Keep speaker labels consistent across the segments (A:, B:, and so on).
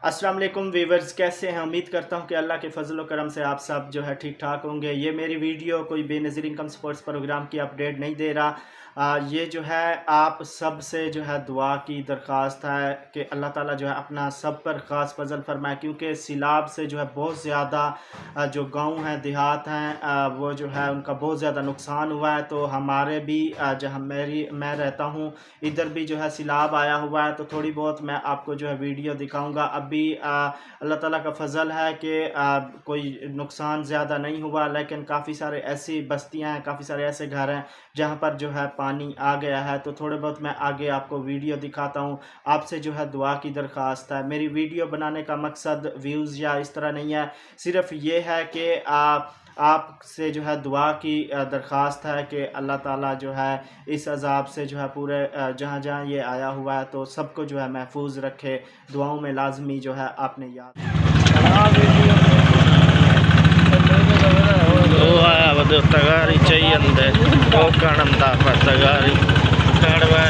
A: अस्सलाम वालेकुम वीवर्स, कैसे हैं? उम्मीद करता हूं कि अल्लाह के फजल व करम से आप सब जो है ठीक ठाक होंगे। ये मेरी वीडियो कोई बेनज़ीर इनकम सपोर्ट्स प्रोग्राम की अपडेट नहीं दे रहा। ये जो है आप सब से जो है दुआ की दरख्वास्त है कि अल्लाह ताला जो है अपना सब पर ख़ास फजल फरमाए, क्योंकि सैलाब से जो है बहुत ज़्यादा जो गांव हैं देहात हैं वो जो है उनका बहुत ज़्यादा नुकसान हुआ है। तो हमारे भी जहाँ मैं रहता हूँ इधर भी जो है सैलाब आया हुआ है, तो थोड़ी बहुत मैं आपको जो है वीडियो दिखाऊंगा। अभी अल्लाह ताला का फजल है कि कोई नुकसान ज़्यादा नहीं हुआ, लेकिन काफ़ी सारे ऐसी बस्तियां हैं, काफ़ी सारे ऐसे घर हैं जहां पर जो है पानी आ गया है। तो थोड़े बहुत मैं आगे आपको वीडियो दिखाता हूं। आपसे जो है दुआ की दरख्वास्त है। मेरी वीडियो बनाने का मकसद व्यूज़ या इस तरह नहीं है, सिर्फ ये है कि आपसे जो है दुआ की दरख्वास्त है कि अल्लाह ताला जो है इस अज़ाब से जो है पूरे जहाँ जहाँ ये आया हुआ है तो सबको जो है महफूज रखे। दुआओं में लाजमी जो है आपने याद
B: tagari चाहिए वो कानम दापा tagari काड़वा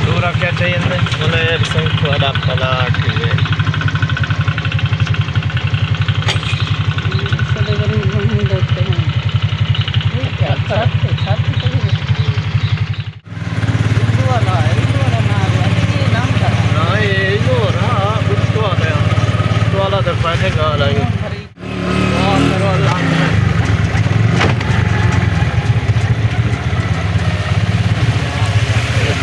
B: दूरा क्या चाहिए बोले संग वाला पला के
C: सलेगरी नहीं देते हैं क्या छत तो वाला नाम का
B: ना ये जो रहा उसको आता है तो वाला तो फायदे का लगे वाह करो अल्लाह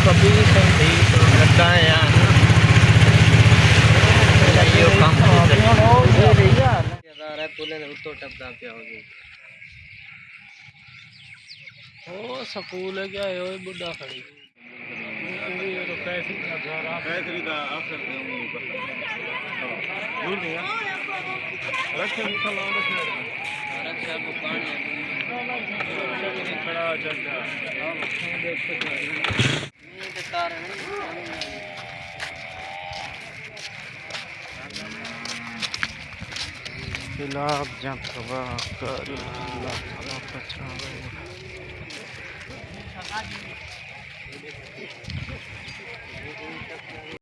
B: कभी संधी लगता है यार ये काम है तूने तो टपदा क्या होगी ओ स्कूल है क्या है बुढ़ा खड़ी तो कैसे कैसे दा अफसर दूर नहीं रक्षा भी खला रक्षा को पानी खड़ा चल सैलाब जब तबाह कर अल्लाह ताला बचावे।